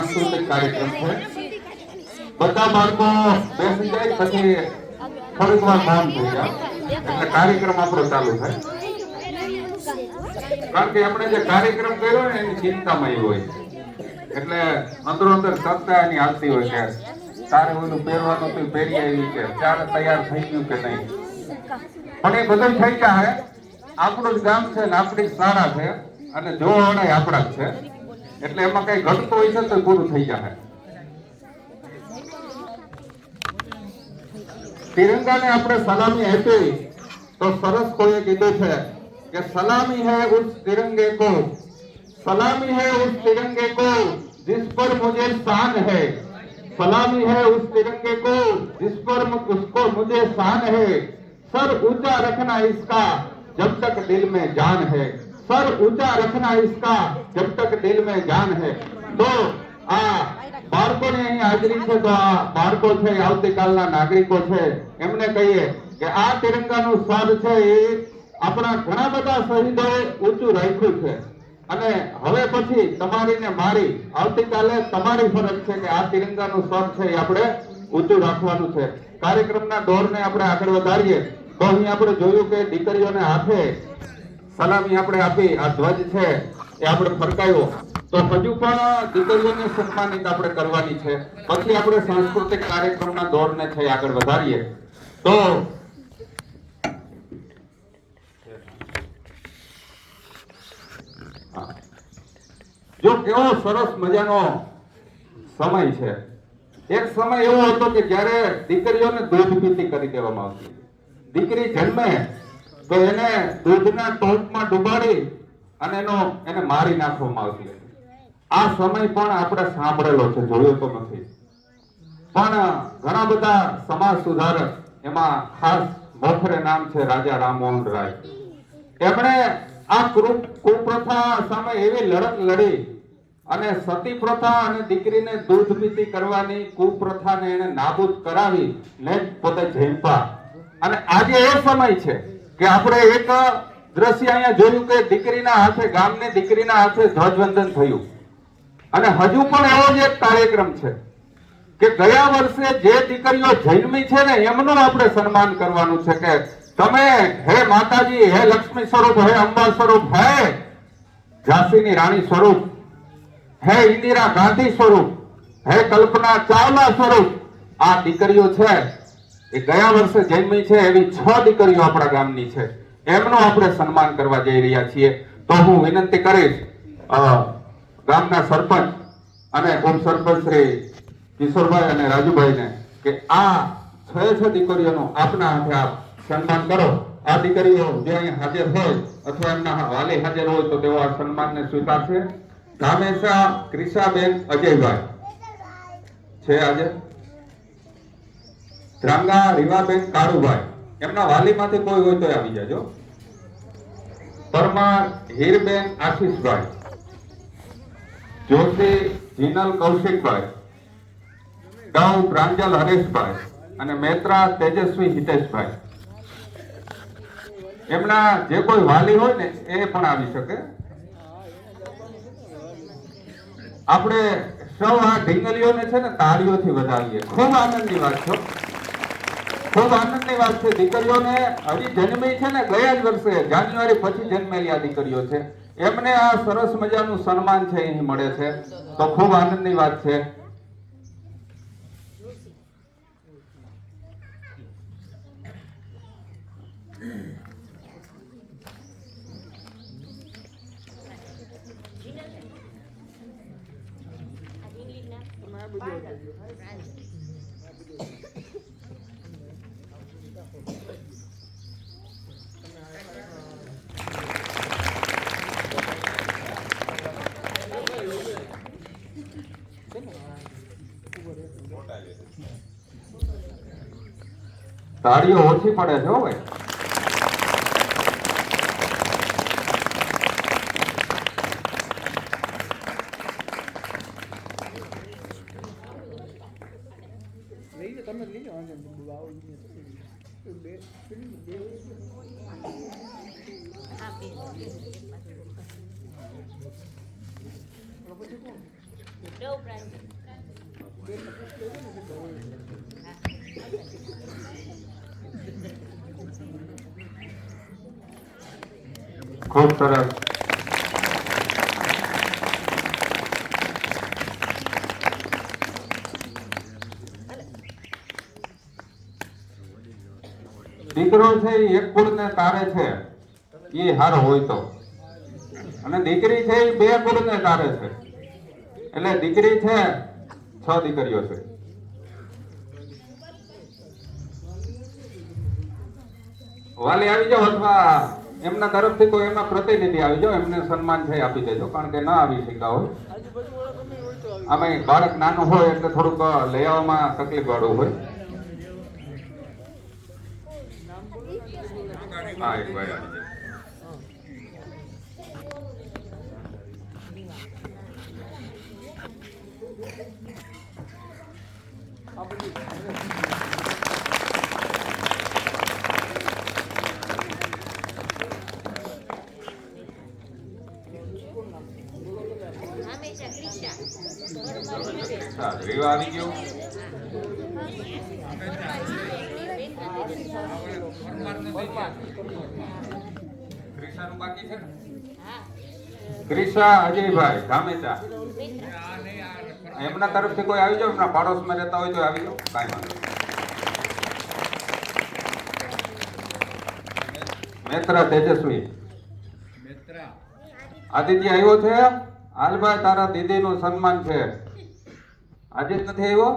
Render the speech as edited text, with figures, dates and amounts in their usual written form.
સાંસ્કૃતિક કાર્યક્રમ છે. બધા બાળકો બેસી જાય પછી થોડીક વાર મૌન થઈ જાય એટલે કાર્યક્રમ આપણો ચાલુ થાય. કારણ કે આપણે જે કાર્યક્રમ કર્યો ને એની ચિંતામાં હોય એટલે અંદરો અંદર ચર્ચા એની હાલતી હોય કે તારે ઓલું પહેરવાનું તો પહેરી આવી કે ત્યારે તૈયાર થઈ ગયું કે નહીં. પણ એ બધું થઈ જાય. આપણું જ ગામ છે ને આપણી શાળા છે અને જોવાવાળા આપણા જ છે એટલે એમાં કઈ ઘટતું હોય છે તો પૂરું થઈ જાય. તિરંગાને આપણે સલામી આપી તો સરસ કોઈએ કીધું છે कि सलामी है उस तिरंगे को, सलामी है उस तिरंगे को जिस पर मुझे शान है, सलामी है उस तिरंगे को जिस पर उसको मुझे शान है, सर ऊंचा रखना इसका जब तक दिल में जान है, सर ऊंचा रखना इसका जब तक दिल में जान है. तो આ બાળકોને અહીં હાજરી છે તો આ બાળકો છે આવતીકાલના નાગરિકો છે એમને કહીએ કે આ તિરંગાનું સ્વાદ છે એ આપણા ઘણા બધા શહીદોએ ઊંચું રાખ્યું છે અને હવે પછી તમારી ને મારી આવતીકાલે તમારી ફરજ છે કે આ તિરંગાનું સ્વાદ છે એ આપણે ઊંચું રાખવાનું છે. કાર્યક્રમના દોરને આપણે આગળ વધારીએ તો અહીં આપણે જોયું કે દીકરીઓને હાથે સલામી આપણે આપી આ ધ્વજ છે એ આપણે ફરકાયો તો હજુ પણ દીકરીઓને સન્માનિત આપણે કરવાની છે. પછી આપણે સાંસ્કૃતિક કાર્યક્રમના દોરને છે આગળ વધારીએ તો જો કેવો સરસ મજાનો સમય છે. એક સમય એવો હતો કે જ્યારે દીકરીઓને દૂધ પીતી કરી દેવામાં આવતી. દીકરી જન્મે તો એને દૂધના ટોપમાં ડુબાડી અને એને મારી નાખવામાં આવતી હતી. આ સમય પણ આપણે સાંભળેલો છે, જોયો તો નથી. પણ ઘણા બધા સમાજ સુધારક એમાં ખાસ મોખરે નામ છે રાજા રામમોહન રાય. એમણે આ કુપ્રથા સામે એવી લડત લડી અને સતી પ્રથા અને દીકરીને દૂધ પીતી કરવાની કુપ્રથાને એને નાબૂદ કરાવી ને પોતે ઝેલપા. અને આજે એ સમય છે કે આપણે એક દ્રશ્ય અહીંયા જોયું કે દીકરીના હાથે ગામની દીકરીના હાથે ધ્વજવંદન થયું અને હજુ પણ એવો જ એક કાર્યક્રમ છે કે ગયા વર્ષે જે દીકરીઓ જન્મી છે ને એમનું આપણે સન્માન કરવાનું છે કે તમે હે માતાજી, હે લક્ષ્મી સ્વરૂપ, હે અંબા સ્વરૂપ, હે ઝાંસીની રાણી સ્વરૂપ, હે ઇન્દિરા ગાંધી સ્વરૂપ, હે કલ્પના ચાવલા સ્વરૂપ, આ દીકરીઓ છે એ ગયા વર્ષે જન્મી છે એવી 6 દીકરીઓ આપણા ગામની છે. એમનું આપણે સન્માન કરવા જઈ રહ્યા છીએ. તો હું વિનંતી કરીશ ગામના સરપંચ અને ઉપસરપંચ શ્રી કિશોરભાઈ અને રાજુભાઈને કે આ 6 દીકરીઓનું આપના હાથે આપ સન્માન કરો. આ દીકરીઓ જે અહીં હાજર હોય અથવા એમના વાલી હાજર હોય તો તેઓ આ સન્માનને સ્વીકારશે. ધામેશા ક્રિશાબેન અજયભાઈ છે આજે. ધ્રાંગા રીવાબેન કાળુભાઈ, એમના વાલીમાંથી કોઈ હોય તો આવી જાજો. પરમાર હીરબેન આશીષભાઈ, જોશી જીનલ કૌશિકભાઈ, ગાઉ પ્રાંજલ હરેશભાઈ અને મૈત્રા તેજસ્વી હિતેશભાઈ. એમના જે કોઈ વાલી હોય ને એ પણ આવી શકે. આપણે સૌ આ ઢીંગલીઓને છે ને તાળીઓથી વધાવીએ. ખૂબ આનંદની વાત છે, ખૂબ આનંદની વાત છે. દીકરીઓને હજી જન્મી છે ને ગયા જ વર્ષે જાન્યુઆરી પછી જન્મેલી આ દીકરીઓ છે એમને આ સરસ મજાનું સન્માન છે અહીં મળે છે તો ખૂબ આનંદની વાત છે. તાળીઓ ઓછી પડે છે હો ભાઈ. ખૂબ સરસ. દીકરો છે એ એક કુળને તારે છે એ હારો હોય તો, અને દીકરી છે એ બે કુળને તારે છે. એટલે દીકરી છે 6 દીકરીઓ છે. વાલી આવી જાઓ અથવા એમના તરફથી કોઈ એમના પ્રતિનિધિ આવી જાઓ, એમને સન્માન છે આપી દેજો, કારણ કે ના આવી શક્યા હોય. આમાં બાળક નાનું હોય એટલે થોડુંક લઈ આવવામાં તકલીફ વાળું હોય. હા, એક ભાઈ આવી જાય. રીવા આવી ગયો. ક્રિશાનું બાકી છે ને? ક્રિશા અજયભાઈ ધામેચા, એમના તરફથી કોઈ આવી જાવ, એમના પાડોશમાં રહેતા હોય તો આવી જાવ, કાંઈ વાંધો નહીં. મેત્રા તેજસ્વી, આદિત્ય આવ્યો છે? હાલભાઈ તારા દીદીનું સન્માન છે. આજે જ નથી આવ્યો?